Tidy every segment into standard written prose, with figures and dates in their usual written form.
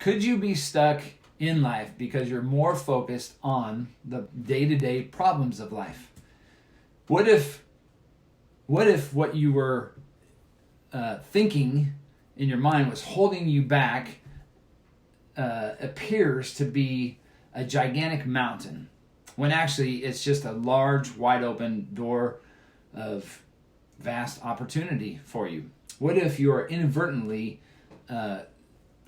Could you be stuck in life because you're more focused on the day-to-day problems of life? What if what you were thinking in your mind was holding you back appears to be a gigantic mountain, when actually it's just a large, wide open door of vast opportunity for you? What if you're inadvertently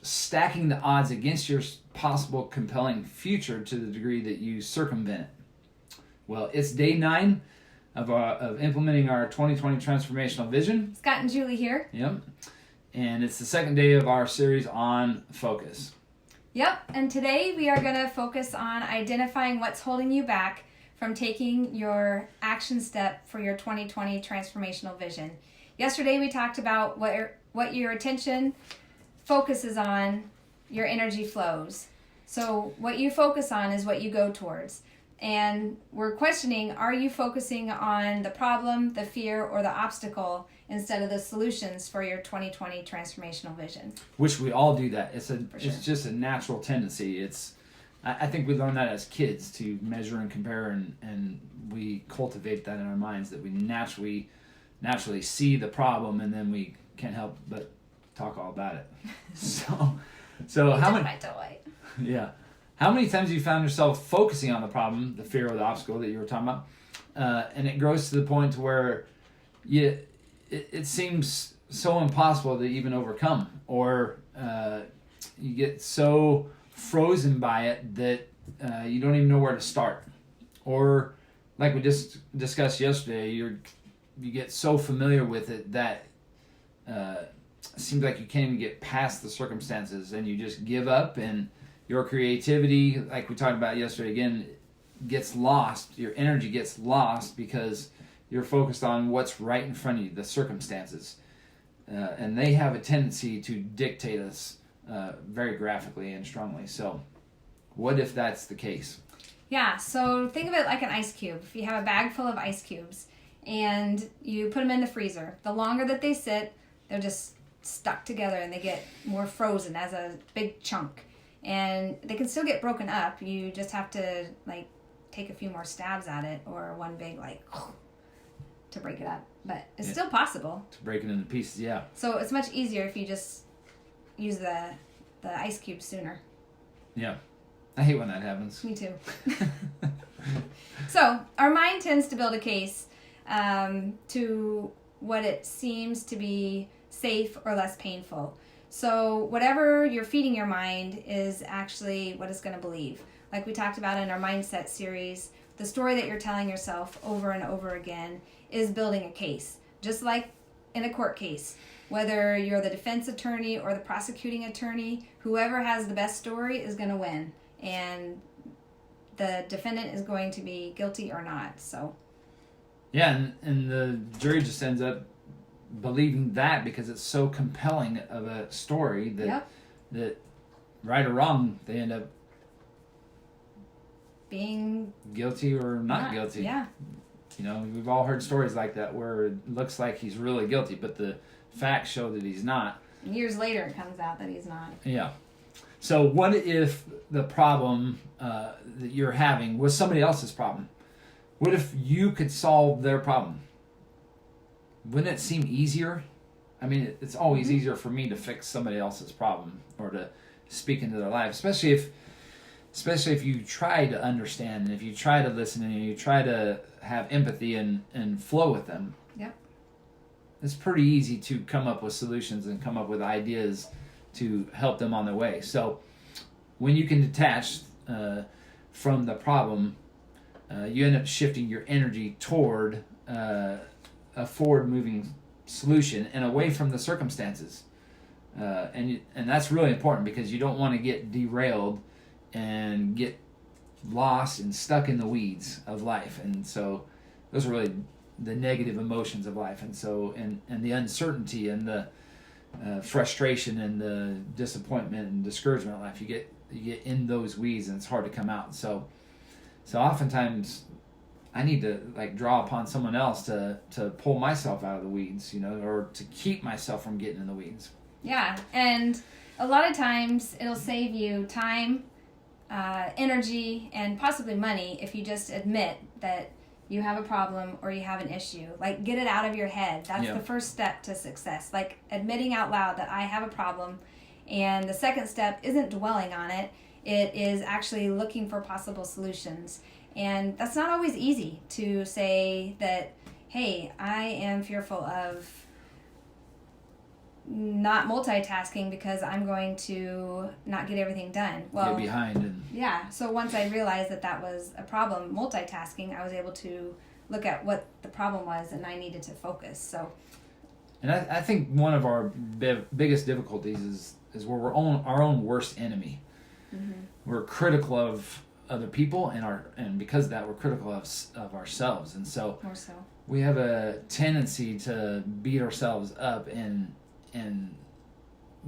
stacking the odds against your possible compelling future to the degree that you circumvent it? Well, it's day 9 of implementing our 2020 transformational vision. Scott and Julie here. Yep. And it's the second day of our series on focus. Yep. And today we are going to focus on identifying what's holding you back from taking your action step for your 2020 transformational vision. Yesterday we talked about what your attention focuses on, your energy flows. So what you focus on is what you go towards. And we're questioning, are you focusing on the problem, the fear, or the obstacle instead of the solutions for your 2020 transformational vision? Which we all do that. It's sure. just a natural tendency. I think we learn that as kids, to measure and compare, and we cultivate that in our minds, that we naturally see the problem, and then we can't help but talk all about it. So how many? Yeah. How many times have you found yourself focusing on the problem, the fear, or the obstacle that you were talking about, and it grows to the point where it seems so impossible to even overcome, or you get so frozen by it that you don't even know where to start, or like we just discussed yesterday, you get so familiar with it that it seems like you can't even get past the circumstances, and you just give up, and your creativity, like we talked about yesterday again, gets lost. Your energy gets lost because you're focused on what's right in front of you, the circumstances. And they have a tendency to dictate us very graphically and strongly. So what if that's the case? Yeah, so think of it like an ice cube. If you have a bag full of ice cubes and you put them in the freezer, the longer that they sit, they're just stuck together and they get more frozen as a big chunk. And they can still get broken up. You just have to take a few more stabs at it, or one big to break it up. But it's still possible to break it into pieces. Yeah. So it's much easier if you just use the ice cube sooner. Yeah, I hate when that happens. Me too. So our mind tends to build a case to what it seems to be safe or less painful. So whatever you're feeding your mind is actually what it's going to believe. Like we talked about in our mindset series, the story that you're telling yourself over and over again is building a case. Just like in a court case, whether you're the defense attorney or the prosecuting attorney, whoever has the best story is going to win. And the defendant is going to be guilty or not. So yeah, and the jury just ends up believing that because it's so compelling of a story that right or wrong, they end up being guilty or not guilty. Yeah. We've all heard stories like that where it looks like he's really guilty, but the facts show that he's not. Years later, it comes out that he's not. Yeah. So what if the problem that you're having was somebody else's problem? What if you could solve their problem? Wouldn't it seem easier? I mean, it's always easier for me to fix somebody else's problem or to speak into their life, especially if you try to understand, and if you try to listen, and you try to have empathy and flow with them. Yep. It's pretty easy to come up with solutions and come up with ideas to help them on their way. So when you can detach from the problem, you end up shifting your energy toward a forward-moving solution and away from the circumstances. And that's really important because you don't want to get derailed and get lost and stuck in the weeds of life. And so those are really the negative emotions of life. And so and the uncertainty and the frustration and the disappointment and discouragement of life, you get in those weeds and it's hard to come out. So oftentimes I need to draw upon someone else to pull myself out of the weeds, or to keep myself from getting in the weeds. Yeah, and a lot of times it'll save you time, energy, and possibly money if you just admit that you have a problem or you have an issue. Like, get it out of your head. That's the first step to success. Like, admitting out loud that I have a problem. And the second step isn't dwelling on it. It is actually looking for possible solutions. And that's not always easy to say that, hey, I am fearful of not multitasking because I'm going to not get everything done. Well, get behind. And yeah. So once I realized that that was a problem, multitasking, I was able to look at what the problem was, and I needed to focus. So, and I think one of our biggest difficulties is where we're our own worst enemy. Mm-hmm. We're critical of other people, and because of that, we're critical of ourselves, and so more so we have a tendency to beat ourselves up, and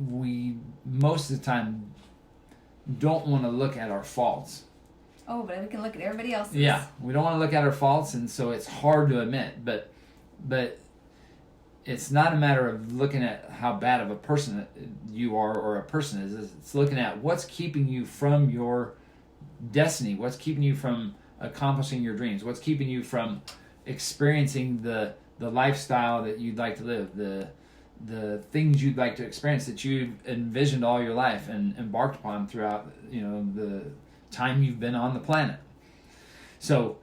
we most of the time don't want to look at our faults. Oh, but we can look at everybody else's. Yeah, we don't want to look at our faults, and so it's hard to admit. But it's not a matter of looking at how bad of a person you are or a person is. It's looking at what's keeping you from your destiny, what's keeping you from accomplishing your dreams, what's keeping you from experiencing the lifestyle that you'd like to live, the things you'd like to experience that you've envisioned all your life and embarked upon throughout the time you've been on the planet. So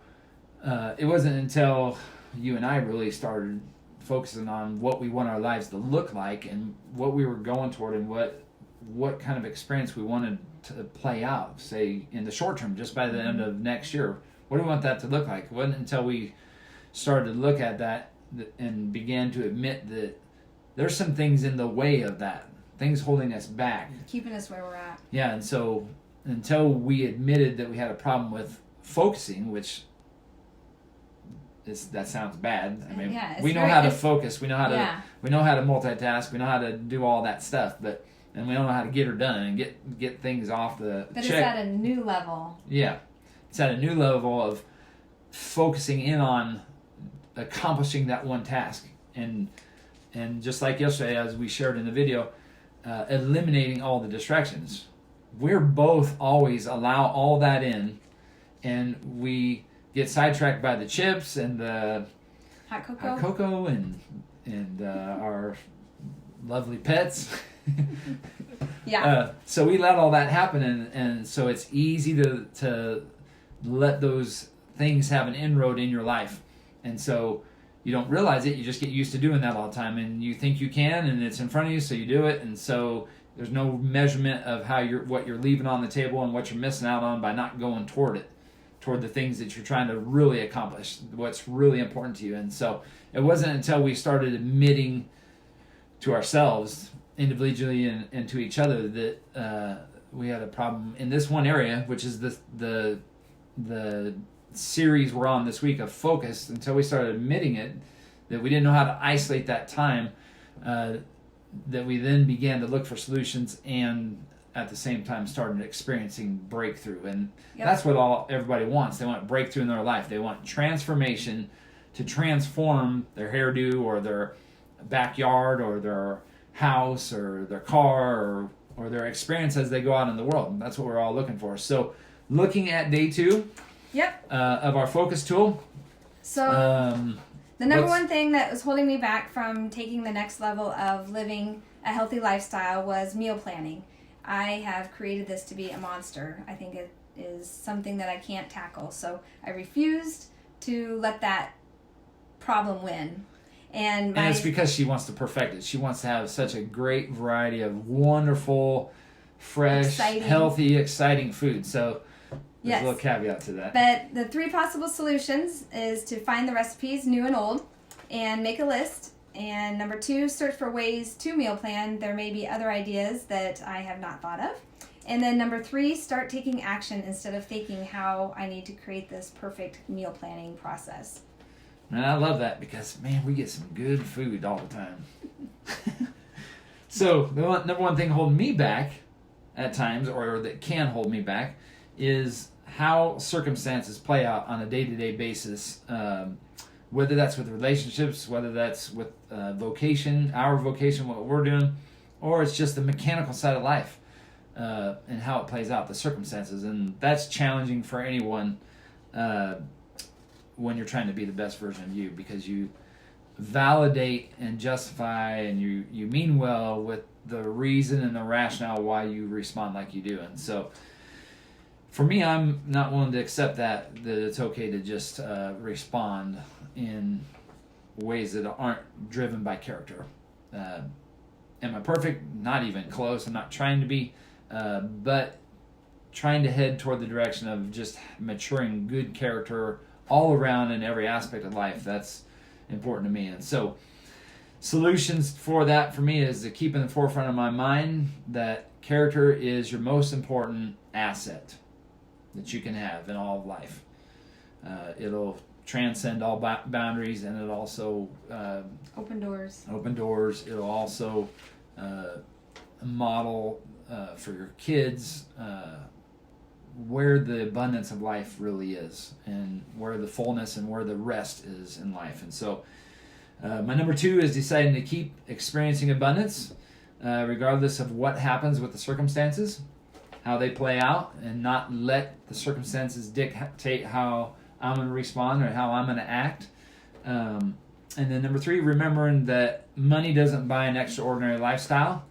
it wasn't until you and I really started focusing on what we want our lives to look like and what we were going toward and what kind of experience we wanted to play out, say in the short term, just by the end of next year. What do we want that to look like? It wasn't until we started to look at that and began to admit that there's some things in the way of that, things holding us back, keeping us where we're at. Yeah, and so until we admitted that we had a problem with focusing, which that sounds bad. I mean, we know how to focus, we know how to multitask, we know how to do all that stuff, and we don't know how to get her done and get things off the But check. It's at a new level. Yeah, it's at a new level of focusing in on accomplishing that one task, and just like yesterday, as we shared in the video, eliminating all the distractions. We're both always allow all that in, and we get sidetracked by the chips and the hot cocoa and our lovely pets. Yeah. So we let all that happen, and so it's easy to let those things have an inroad in your life, and so you don't realize it. You just get used to doing that all the time, and you think you can, and it's in front of you, so you do it, and so there's no measurement of what you're leaving on the table and what you're missing out on by not going toward the things that you're trying to really accomplish, what's really important to you. And so it wasn't until we started admitting to ourselves individually and to each other that we had a problem in this one area, which is the series we're on this week of focus, until we started admitting it, that we didn't know how to isolate that time, that we then began to look for solutions and at the same time started experiencing breakthrough. And that's what everybody wants. They want breakthrough in their life. They want transformation to transform their hairdo or their backyard or their house or their car or their experience as they go out in the world. And that's what we're all looking for. So looking at day 2 of our focus tool. So the number one thing that was holding me back from taking the next level of living a healthy lifestyle was meal planning. I have created this to be a monster. I think it is something that I can't tackle. So I refused to let that problem win. And it's because she wants to perfect it. She wants to have such a great variety of wonderful, fresh, healthy, exciting food. So there's a little caveat to that. But the 3 possible solutions is to find the recipes, new and old, and make a list. And number 2, search for ways to meal plan. There may be other ideas that I have not thought of. And then number 3, start taking action instead of thinking how I need to create this perfect meal planning process. And I love that because, man, we get some good food all the time. So the number one thing holding me back at times, or that can hold me back, is how circumstances play out on a day-to-day basis, whether that's with relationships, whether that's with vocation, our vocation, what we're doing, or it's just the mechanical side of life and how it plays out, the circumstances. And that's challenging for anyone when you're trying to be the best version of you, because you validate and justify and you mean well with the reason and the rationale why you respond like you do. And so for me, I'm not willing to accept that it's okay to just respond in ways that aren't driven by character. Am I perfect? Not even close. I'm not trying to be, but trying to head toward the direction of just maturing good character all around in every aspect of life. That's important to me. And so solutions for that for me is to keep in the forefront of my mind that character is your most important asset that you can have in all of life. It'll transcend all boundaries, and it'll also open doors. It'll also model for your kids where the abundance of life really is, and where the fullness and where the rest is in life. And so my number 2 is deciding to keep experiencing abundance regardless of what happens with the circumstances, how they play out, and not let the circumstances dictate how I'm going to respond or how I'm going to act. And then number 3, remembering that money doesn't buy an extraordinary lifestyle.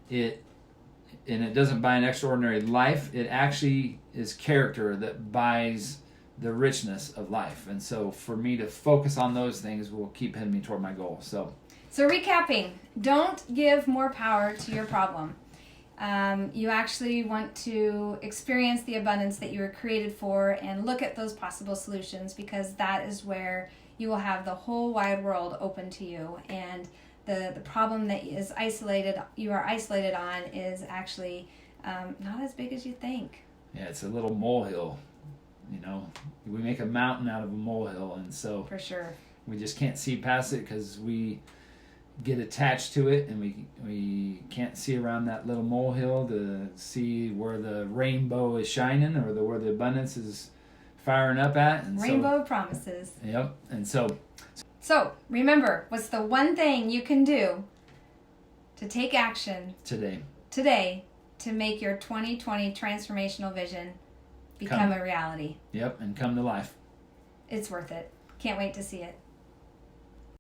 It doesn't buy an extraordinary life. It actually is character that buys the richness of life. And so for me to focus on those things will keep heading me toward my goal. So recapping, don't give more power to your problem. You actually want to experience the abundance that you were created for and look at those possible solutions, because that is where you will have the whole wide world open to you. And the problem that you are isolated on is actually not as big as you think. Yeah, it's a little molehill. We make a mountain out of a molehill, and so for sure we just can't see past it because we get attached to it, and we can't see around that little molehill to see where the rainbow is shining, or where the abundance is firing up at. And rainbow of promises. Yep. And so remember, what's the one thing you can do to take action today to make your 2020 transformational vision become a reality? Yep, and come to life. It's worth it. Can't wait to see it.